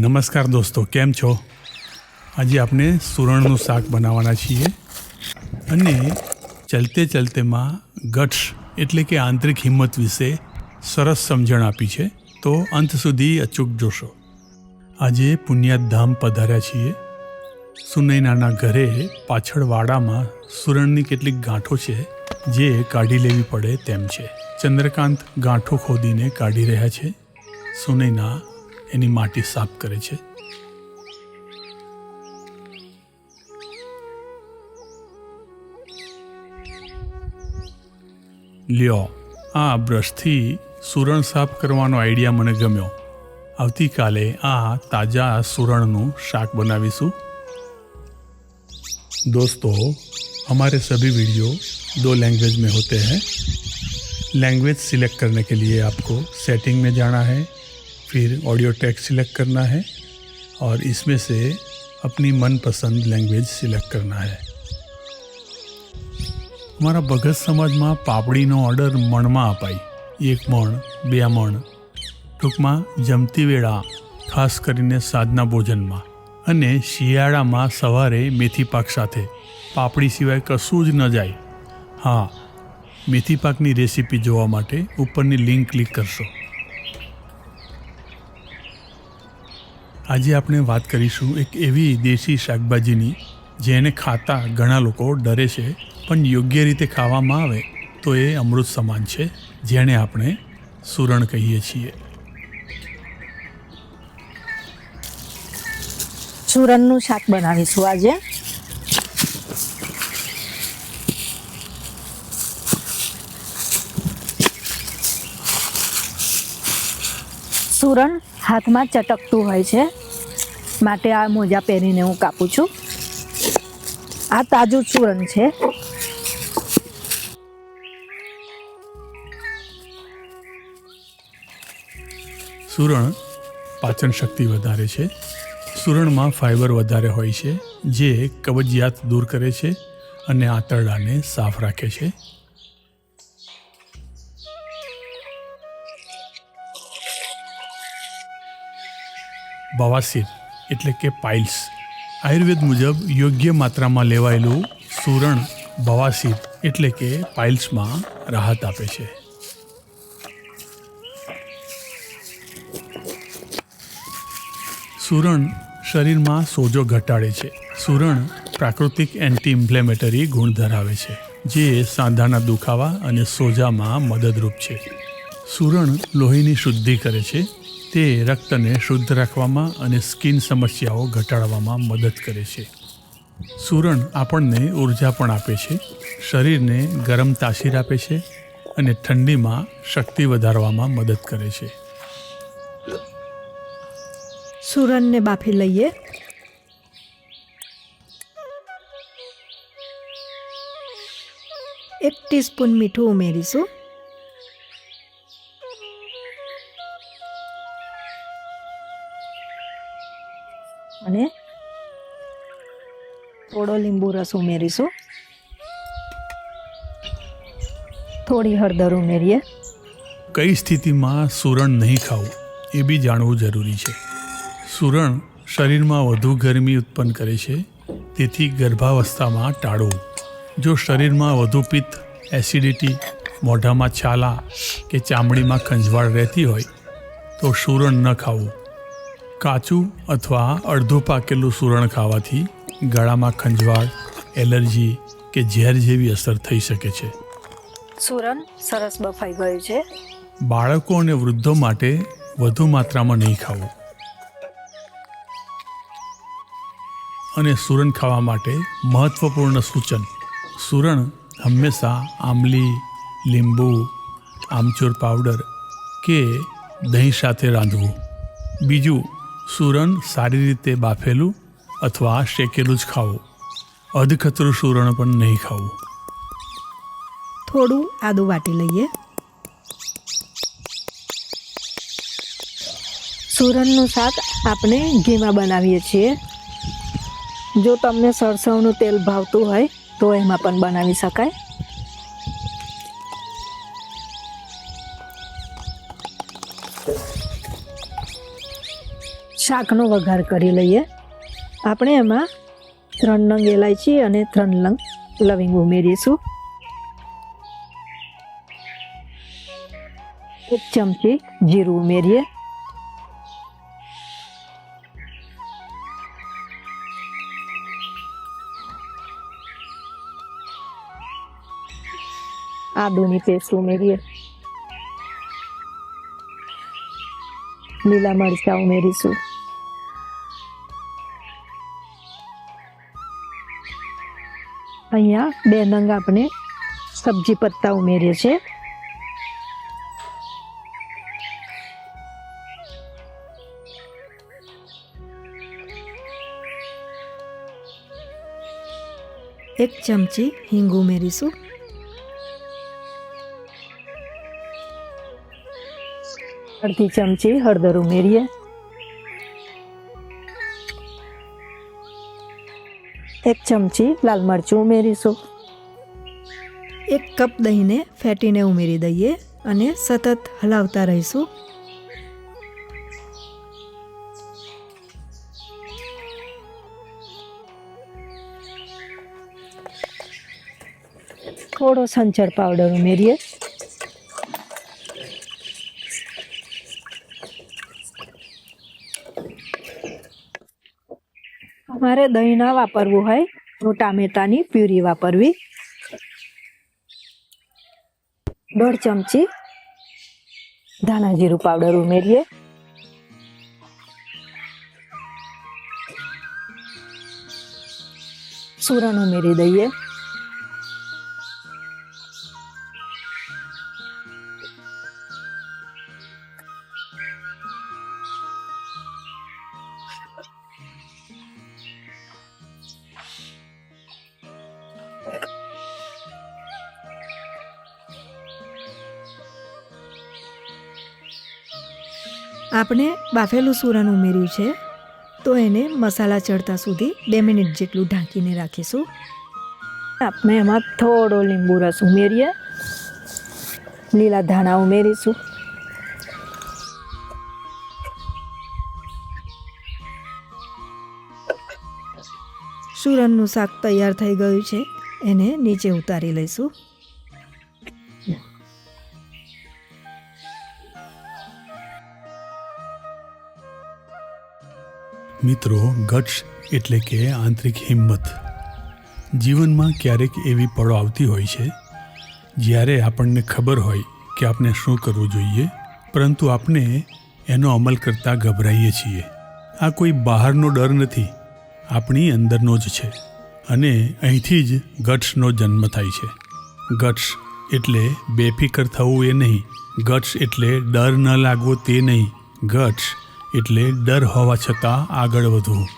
નમસ્કાર દોસ્તો, કેમ છો? આજે આપણે સુરણનું શાક બનાવવાના છીએ અને ચલતે ચલતેમાં ગટ્સ એટલે કે આંતરિક હિંમત વિશે સરસ સમજણ આપી છે, તો અંત સુધી અચૂક જોશો. આજે પુણ્યાધામ પધાર્યા છીએ. સુનૈનાના ઘરે પાછળ વાડામાં સુરણની કેટલીક ગાંઠો છે જે કાઢી લેવી પડે તેમ છે. ચંદ્રકાંત ગાંઠો ખોદીને કાઢી રહ્યા છે. સુનૈના એની માટી સાફ કરે છે. લ્યો, આ બ્રશથી સુરણ સાફ કરવાનો આઈડિયા મને ગમ્યો. આવતીકાલે આ તાજા સુરણનું શાક બનાવીશું. दोस्तों, हमारे सभी वीडियो 2 लैंग्वेज में होते हैं. लैंग्वेज सिलेक्ट करने के लिए आपको सेटिंग में जाना है, फिर ऑडियो टैग सिलेक्ट करना है और इसमें से अपनी मनपसंद लैंग्वेज सिलेक्ट करना है. हमारा भगत समाज में पापड़ी नो ऑर्डर मण में अपाय. 1 मण 2 मण टूंकमां जमती वेळा खास करीने साँजना भोजन में અને શિયાળામાં સવારે મેથી પાક સાથે પાપડી સિવાય કશું જ ન જાય. હા, મેથી પાકની રેસીપી જોવા માટે ઉપરની લિંક ક્લિક કરશો. આજે આપણે વાત કરીશું એક એવી દેશી શાકભાજીની જેને ખાતા ઘણા લોકો ડરે છે, પણ યોગ્ય રીતે ખાવામાં આવે તો એ અમૃત સમાન છે, જેને આપણે સુરણ કહીએ છીએ. સુરણનું શાક બનાવીશું આજે. સુરણ હાથમાં ચટકતું હોય છે, માટે આ મોજા પહેરીને હું કાપું છું. આ તાજું સુરણ છે. સુરણ પાચન શક્તિ વધારે છે. સુરણમાં ફાઇબર વધારે હોય છે, જે કબજિયાત દૂર કરે છે અને આંતરડાને સાફ રાખે છે. બવાસીર એટલે કે પાઇલ્સ. આયુર્વેદ મુજબ યોગ્ય માત્રામાં લેવાયેલું સુરણ બવાસીર એટલે કે પાઇલ્સમાં રાહત આપે છે. સુરણ શરીરમાં સોજો ઘટાડે છે. સુરણ પ્રાકૃતિક એન્ટી ઇન્ફ્લેમેટરી ગુણ ધરાવે છે, જે સાંધાના દુખાવા અને સોજામાં મદદરૂપ છે. સુરણ લોહીની શુદ્ધિ કરે છે. તે રક્તને શુદ્ધ રાખવામાં અને સ્કિન સમસ્યાઓ ઘટાડવામાં મદદ કરે છે. સુરણ આપણને ઉર્જા પણ આપે છે, શરીરને ગરમ તાસીર આપે છે અને ઠંડીમાં શક્તિ વધારવામાં મદદ કરે છે. સુરણને બાફી લઈએ. એક ટીસ્પૂન મીઠું ઉમેરીશું. અને થોડો લીંબુ રસ ઉમેરીશું. થોડી હળદર ઉમેરીએ. કઈ સ્થિતિમાં સુરણ નહીં ખાવું એ બી જાણવું જરૂરી છે. સુરણ શરીરમાં વધુ ગરમી ઉત્પન્ન કરે છે, તેથી ગર્ભાવસ્થામાં ટાળવું. જો શરીરમાં વધુ પિત્ત, એસિડિટી, મોઢામાં છાલા કે ચામડીમાં ખંજવાળ રહેતી હોય તો સુરણ ન ખાવું. કાચું અથવા અડધું પાકેલું સુરણ ખાવાથી ગળામાં ખંજવાળ, એલર્જી કે ઝેર જેવી અસર થઈ શકે છે. સુરણ સરસ બફાઈ ગયું છે. બાળકો અને વૃદ્ધો માટે વધુ માત્રામાં નહીં ખાવું. અને સુરણ ખાવા માટે મહત્વપૂર્ણ સૂચન: સુરણ હંમેશા આંબલી, લીંબુ, આમચૂર પાવડર કે દહીં સાથે રાંધવું. બીજું, સુરણ સારી રીતે બાફેલું અથવા શેકેલું જ ખાવું. અધકચરું સુરણ પણ નહીં ખાવું. થોડું આદું વાટી લઈએ. સુરણનું શાક આપણે ઘીમાં બનાવીએ છીએ. જો તમને સરસવનું તેલ ભાવતું હોય તો એમાં પણ બનાવી શકાય. શાકનો વઘાર કરી લઈએ. આપણે એમાં 3 નંગ એલાયચી અને 3 નંગ લવિંગ ઉમેરીશું. 1 ચમચી જીરું ઉમેરીએ. આદુની પેસ્ટ ઉમેરીએ. લીલા મરચાં ઉમેરીશું. અહીંયા 2 નંગ આપણે સબ્જી પત્તા ઉમેરીએ છીએ. એક ચમચી હિંગ ઉમેરીશું. અડધી ચમચી હળદર ઉમેરીએ. 1 ચમચી લાલ મરચું ઉમેરીશું. 1 કપ દહીંને ફેટીને ઉમેરી દઈએ અને સતત હલાવતા રહીશું. થોડો સંચળ પાવડર ઉમેરીએ. તમારે દહીં ના વાપરવું હોય તો ટામેટાની પ્યુરી વાપરવી. 1.5 ચમચી ધાણા જીરું પાવડર ઉમેરીએ. સૂરણ ઉમેરી દઈએ. આપણે બાફેલું સૂરણ ઉમેર્યું છે તો એને મસાલા ચડતા સુધી 2 મિનિટ જેટલું ઢાંકીને રાખીશું. આપણે એમાં થોડો લીંબુ રસ ઉમેરીએ. લીલા ધાણા ઉમેરીશું. સૂરણનું શાક તૈયાર થઈ ગયું છે. એને નીચે ઉતારી લઈશું. મિત્રો, ગટ્સ એટલે કે આંતરિક હિંમત. જીવનમાં ક્યારેક એવી પળો આવતી હોય છે જ્યારે આપણને ખબર હોય કે આપણે શું કરવું જોઈએ, પરંતુ આપણે એનો અમલ કરતાં ગભરાઈએ છીએ. આ કોઈ બહારનો ડર નથી, આપણી અંદરનો જ છે. અને અહીંથી જ ગટ્સનો જન્મ થાય છે. ગટ્સ એટલે બેફિકર થવું એ નહીં. ગટ્સ એટલે ડર ન લાગવો તે નહીં. ગટ્સ એટલે ડર હોવા છતાં આગળ વધવું.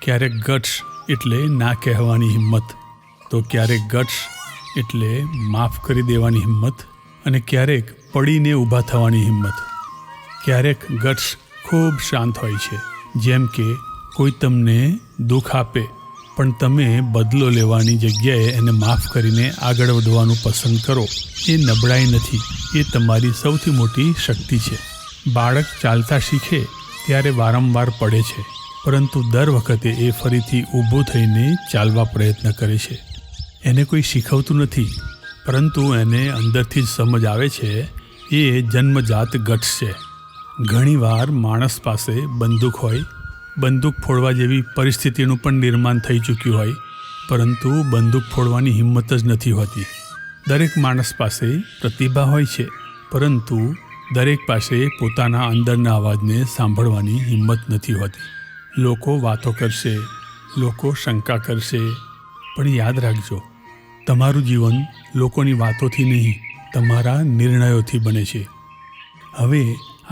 ક્યારેક ગટ્સ એટલે ના કહેવાની હિંમત, તો ક્યારેક ગટ્સ એટલે માફ કરી દેવાની હિંમત, અને ક્યારેક પડીને ઊભા થવાની હિંમત. ક્યારેક ગટ્સ ખૂબ શાંત હોય છે. જેમ કે કોઈ તમને દુઃખ આપે પણ તમે બદલો લેવાની જગ્યાએ એને માફ કરીને આગળ વધવાનું પસંદ કરો. એ નબળાઈ નથી, એ તમારી સૌથી મોટી શક્તિ છે. બાળક ચાલતા શીખે ત્યારે વારંવાર પડે છે, પરંતુ દર વખતે એ ફરીથી ઊભું થઈને ચાલવા પ્રયત્ન કરે છે. એને કોઈ શીખવતું નથી, પરંતુ એને અંદરથી જ સમજ આવે છે. એ જન્મજાત ગટ્સ છે. ઘણીવાર માણસ પાસે બંદૂક હોય, બંદૂક ફોડવા જેવી પરિસ્થિતિનું પણ નિર્માણ થઈ ચૂક્યું હોય, પરંતુ બંદૂક ફોડવાની હિંમત જ નથી હોતી. દરેક માણસ પાસે પ્રતિભા હોય છે, પરંતુ દરેક પાસે પોતાના અંદરના અવાજને સાંભળવાની હિંમત નથી હોતી. લોકો વાતો કરશે, લોકો શંકા કરશે, પણ યાદ રાખજો, તમારું જીવન લોકોની વાતોથી નહીં, તમારા નિર્ણયોથી બને છે. હવે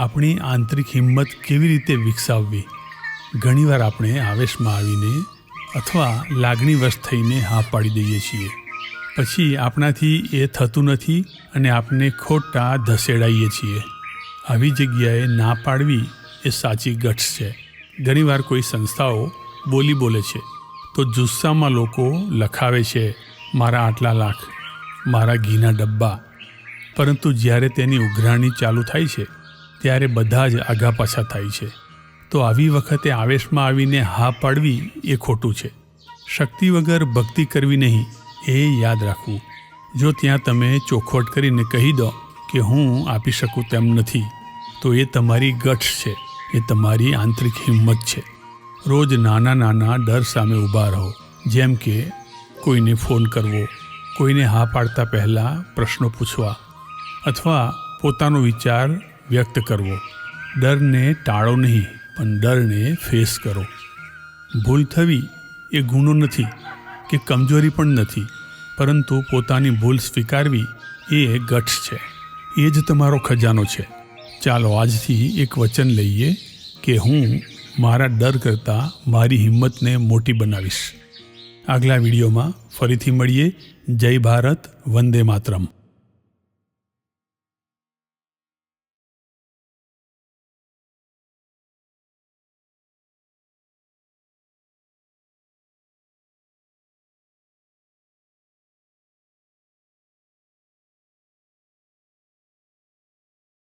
આપણી આંતરિક હિંમત કેવી રીતે વિકસાવવી? ઘણીવાર આપણે આવેશમાં આવીને અથવા લાગણીવશ થઈને હા પાડી દઈએ છીએ. પછી આપણાથી એ થતું નથી અને આપણે ખોટા ધસેડાઈએ છીએ. આવી જગ્યાએ ના પાડવી એ સાચી ગટ્સ છે. ઘણીવાર કોઈ સંસ્થાઓ બોલી બોલે છે તો જુસ્સામાં લોકો લખાવે છે, મારા આટલા લાખ, મારા ઘીના ડબ્બા. પરંતુ જ્યારે તેની ઉઘરાણી ચાલુ થાય છે ત્યારે બધા જ આઘા પાછા થાય છે. તો આવી વખતે આવેશમાં આવીને હા પાડવી એ ખોટું છે. શક્તિ વગર ભક્તિ કરવી નહીં, એ યાદ રાખવું. જો ત્યાં તમે ચોખવટ કરીને કહી દો કે હું આપી શકું તેમ નથી, તો એ તમારી ગટ્સ છે, એ તમારી આંતરિક હિંમત છે. રોજ નાના નાના ડર સામે ઊભા રહો, જેમ કે કોઈને ફોન કરવો, કોઈને હા પાડતા પહેલાં પ્રશ્નો પૂછવા, અથવા પોતાનો વિચાર વ્યક્ત કરવો. ડરને ટાળો નહીં, પણ ડરને ફેસ કરો. ભૂલ થવી એ ગુનો નથી કે કમજોરી પણ નથી, પરંતુ પોતાની ભૂલ સ્વીકારવી એ ગટ્સ છે. એ જ તમારો ખજાનો છે. ચાલો આજથી એક વચન લઈએ કે હું મારા ડર કરતાં મારી હિંમતને મોટી બનાવીશ. આગલા વિડીયોમાં ફરીથી મળીએ. જય ભારત, વંદે માતરમ.